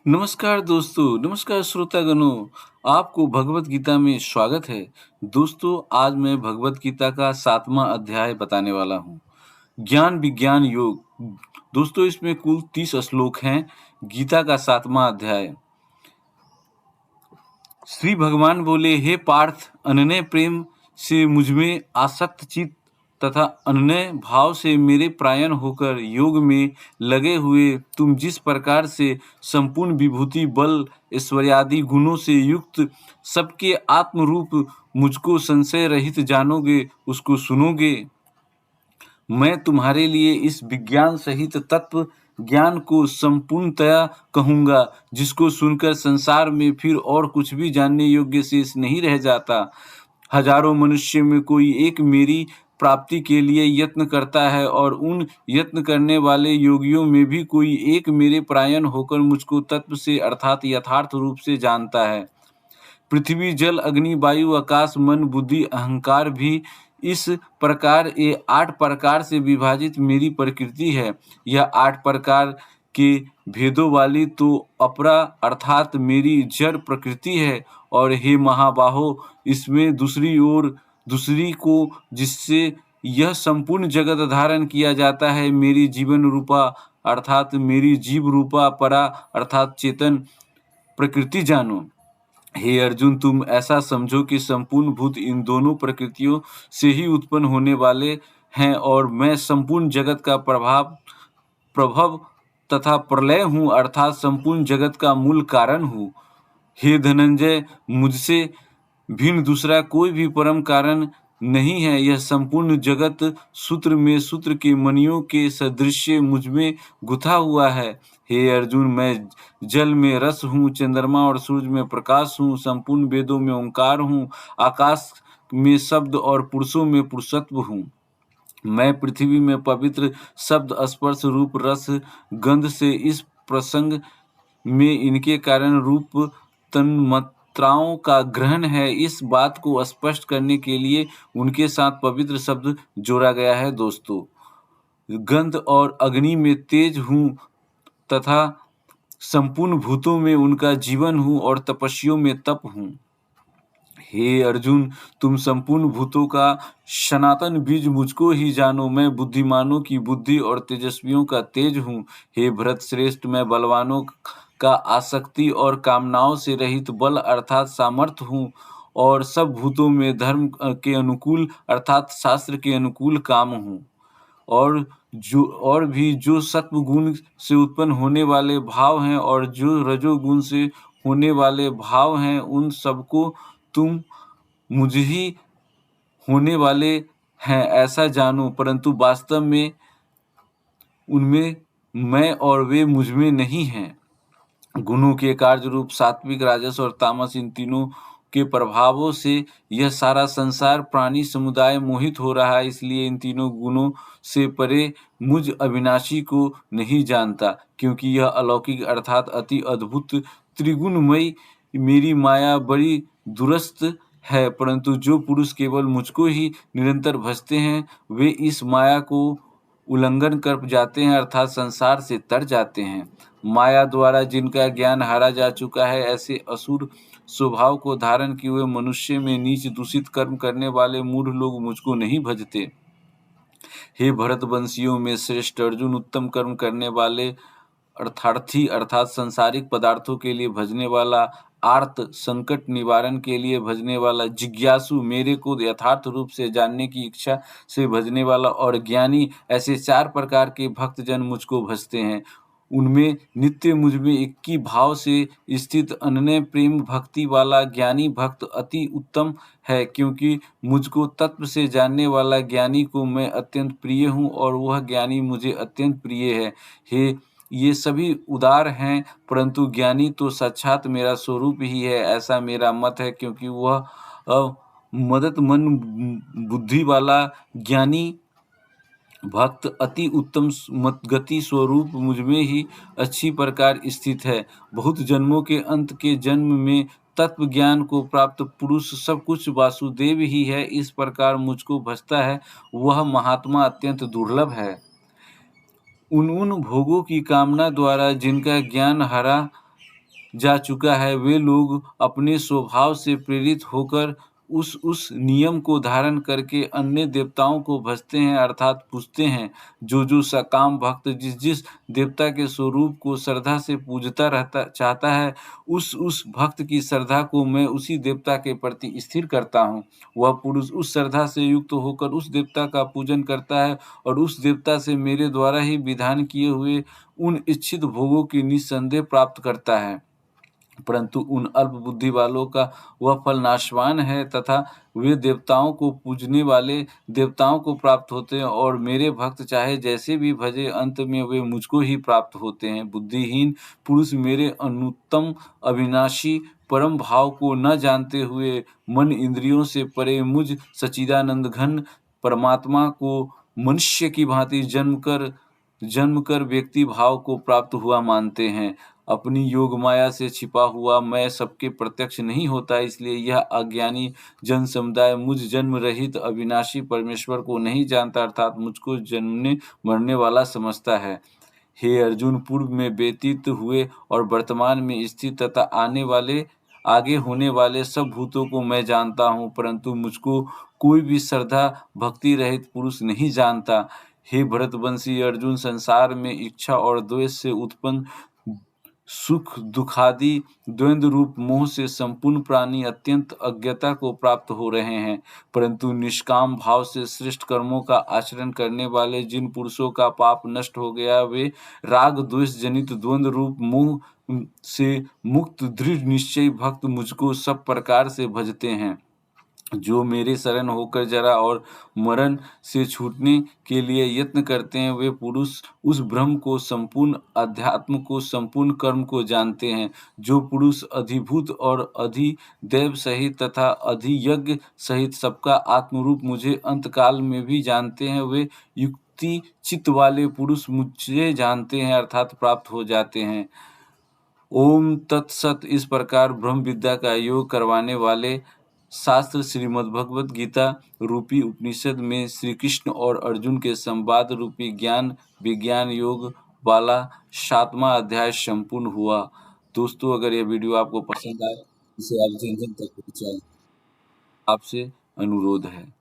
नमस्कार दोस्तों, नमस्कार श्रोतागणों, आपको भगवत गीता में स्वागत है। दोस्तों, आज मैं भगवत गीता का 7वां अध्याय बताने वाला हूँ। ज्ञान विज्ञान योग। दोस्तों, इसमें कुल 30 श्लोक हैं। गीता का 7वां अध्याय। श्री भगवान बोले, हे पार्थ, अनन्य प्रेम से मुझमें आसक्त चित्त तथा अनन्य भाव से मेरे परायण होकर योग में लगे हुए तुम जिस प्रकार से संपूर्ण विभूति बल ऐश्वर्यादि गुणों से युक्त सबके आत्म रूप मुझको संशय रहित जानोगे, उसको सुनोगे। मैं तुम्हारे लिए इस विज्ञान सहित तत्व ज्ञान को संपूर्णतया कहूँगा, जिसको सुनकर संसार में फिर और कुछ भी जानने योग्य शेष नहीं रह जाता। हजारों मनुष्य में कोई एक मेरी प्राप्ति के लिए यत्न करता है, और उन यत्न करने वाले योगियों में भी कोई एक मेरे परायण होकर मुझको तत्व से अर्थात यथार्थ रूप से जानता है। पृथ्वी, जल, अग्नि, वायु, आकाश, मन, बुद्धि, अहंकार भी इस प्रकार ये 8 प्रकार से विभाजित मेरी प्रकृति है। यह 8 प्रकार के भेदों वाली तो अपरा अर्थात मेरी जड़ प्रकृति है। और हे महाबाहो, इसमें दूसरी ओर दूसरी को जिससे यह संपूर्ण जगत धारण किया जाता है, मेरी जीवन रूपा अर्थात मेरी जीव रूपा परा अर्थात चेतन प्रकृति जानो। हे अर्जुन, तुम ऐसा समझो कि संपूर्ण भूत इन दोनों प्रकृतियों से ही उत्पन्न होने वाले हैं, और मैं संपूर्ण जगत का प्रभव तथा प्रलय हूँ अर्थात संपूर्ण जगत का मूल कारण हूँ। हे धनंजय, मुझसे भिन्न दूसरा कोई भी परम कारण नहीं है। यह संपूर्ण जगत सूत्र में सूत्र के मणियों के सदृश मुझ में गुथा हुआ है। हे अर्जुन, मैं जल में रस हूँ, चंद्रमा और सूरज में प्रकाश हूँ, संपूर्ण वेदों में ओंकार हूँ, आकाश में शब्द और पुरुषों में पुरुषत्व हूँ। मैं पृथ्वी में पवित्र शब्द, स्पर्श, रूप, रस, गंध से इस प्रसंग में इनके कारण रूप तन्मात्राओं का ग्रहण है, इस बात को स्पष्ट करने के लिए उनके साथ पवित्र शब्द जोड़ा गया है। दोस्तों, गंध और अग्नि में तेज हूँ तथा संपूर्ण भूतों में उनका जीवन हूँ और तपस्वियों में तप हूँ। हे अर्जुन, तुम संपूर्ण भूतों का सनातन बीज मुझको ही जानो। मैं बुद्धिमानों की बुद्धि और तेजस्वियों का तेज हूँ। हे भरत श्रेष्ठ, मैं बलवानों का आसक्ति और कामनाओं से रहित बल अर्थात सामर्थ्य हूँ, और सब भूतों में धर्म के अनुकूल अर्थात शास्त्र के अनुकूल काम हूँ। और भी जो सत्व गुण से उत्पन्न होने वाले भाव हैं और जो रजोगुण से होने वाले भाव हैं, उन सबको तुम मुझ ही होने वाले हैं ऐसा जानो, परंतु वास्तव में उनमें मैं और वे मुझ में नहीं हैं। गुणों के कार्य रूप सात्विक, राजस और तामस, इन तीनों के प्रभावों से यह सारा संसार प्राणी समुदाय मोहित हो रहा है। इसलिए इन तीनों गुणों से परे मुझ अविनाशी को नहीं जानता, क्योंकि यह अलौकिक अर्थात अति अद्भुत त्रिगुणमयी मेरी माया बड़ी दुरस्त है। परंतु जो पुरुष केवल मुझको ही निरंतर भजते हैं, वे इस माया को उल्लंघन कर जाते हैं अर्थात संसार से तर जाते हैं। माया द्वारा जिनका ज्ञान हारा जा चुका है, ऐसे असुर स्वभाव को धारण किए हुए मनुष्य में नीच दूषित कर्म करने वाले मूढ़ लोग मुझको नहीं भजते। हे भरतवंशियों में श्रेष्ठ अर्जुन, उत्तम कर्म करने वाले अर्थार्थी अर्थात सांसारिक पदार्थों के लिए भजने वाला, आर्त संकट निवारण के लिए भजने वाला, जिज्ञासु मेरे को यथार्थ रूप से जानने की इच्छा से भजने वाला, और ज्ञानी, ऐसे 4 प्रकार के भक्तजन मुझको भजते हैं। उनमें नित्य मुझ में एक ही भाव से स्थित अनन्य प्रेम भक्ति वाला ज्ञानी भक्त अति उत्तम है, क्योंकि मुझको तत्व से जानने वाला ज्ञानी को मैं अत्यंत प्रिय हूँ और वह ज्ञानी मुझे अत्यंत प्रिय है। हे, ये सभी उदार हैं, परंतु ज्ञानी तो साक्षात मेरा स्वरूप ही है, ऐसा मेरा मत है, क्योंकि वह मदत मन बुद्धि वाला ज्ञानी भक्त अति उत्तम मतगति स्वरूप मुझ में ही अच्छी प्रकार स्थित है। बहुत जन्मों के अंत के जन्म में तत्व ज्ञान को प्राप्त पुरुष सब कुछ वासुदेव ही है, इस प्रकार मुझको भजता है, वह महात्मा अत्यंत दुर्लभ है। उन भोगों की कामना द्वारा जिनका ज्ञान हरा जा चुका है, वे लोग अपने स्वभाव से प्रेरित होकर उस नियम को धारण करके अन्य देवताओं को भजते हैं अर्थात पूजते हैं। जो सकाम भक्त जिस देवता के स्वरूप को श्रद्धा से पूजता रहता चाहता है, उस भक्त की श्रद्धा को मैं उसी देवता के प्रति स्थिर करता हूँ। वह पुरुष उस श्रद्धा से युक्त होकर उस देवता का पूजन करता है और उस देवता से मेरे द्वारा ही विधान किए हुए उन इच्छित भोगों की निस्संदेह प्राप्त करता है। परंतु उन अल्प बुद्धि वालों का वह फल नाशवान है तथा वे देवताओं को पूजने वाले देवताओं को प्राप्त होते हैं और मेरे भक्त चाहे जैसे भी भजे अंत में वे मुझको ही प्राप्त होते हैं। बुद्धिहीन पुरुष मेरे अनुत्तम अविनाशी परम भाव को न जानते हुए मन इंद्रियों से परे मुझ सच्चिदानंद घन परमात्मा को मनुष्य की भांति जन्म कर व्यक्ति भाव को प्राप्त हुआ मानते हैं। अपनी योग माया से छिपा हुआ मैं सबके प्रत्यक्ष नहीं होता, इसलिए यह अज्ञानी जन समुदाय मुझ जन्म रहित अविनाशी परमेश्वर को नहीं जानता अर्थात मुझको जन्मने मरने वाला समझता है। हे अर्जुन, पूर्व में व्यतीत हुए और वर्तमान में स्थित तथा आगे होने वाले सब भूतों को मैं जानता हूँ, परंतु मुझको कोई भी श्रद्धा भक्ति रहित पुरुष नहीं जानता। हे भरतवंशी अर्जुन, संसार में इच्छा और द्वेष से उत्पन्न सुख दुखादि द्वंद्व रूप मोह से संपूर्ण प्राणी अत्यंत अज्ञता को प्राप्त हो रहे हैं, परंतु निष्काम भाव से श्रेष्ठ कर्मों का आचरण करने वाले जिन पुरुषों का पाप नष्ट हो गया, वे राग द्वेष जनित द्वंद्व रूप मोह से मुक्त दृढ़ निश्चयी भक्त मुझको सब प्रकार से भजते हैं। जो मेरे शरण होकर जरा और मरण से छूटने के लिए यत्न करते हैं, वे पुरुष उस ब्रह्म को, संपूर्ण अध्यात्म को, संपूर्ण कर्म को जानते हैं। जो पुरुष अधिभूत और अधिदैव सहित तथा अधियज्ञ सहित सबका आत्मरूप मुझे अंतकाल में भी जानते हैं, वे युक्ति चित्त वाले पुरुष मुझे जानते हैं अर्थात प्राप्त हो जाते हैं। ओम तत्सत। इस प्रकार ब्रह्म विद्या का योग करवाने वाले शास्त्र श्रीमद्भगवत गीता रूपी उपनिषद में श्री कृष्ण और अर्जुन के संवाद रूपी ज्ञान विज्ञान योग वाला 7वां अध्याय संपूर्ण हुआ। दोस्तों, अगर यह वीडियो आपको पसंद आए, इसे आप जन जन तक पहुंचाएं। आपसे अनुरोध है।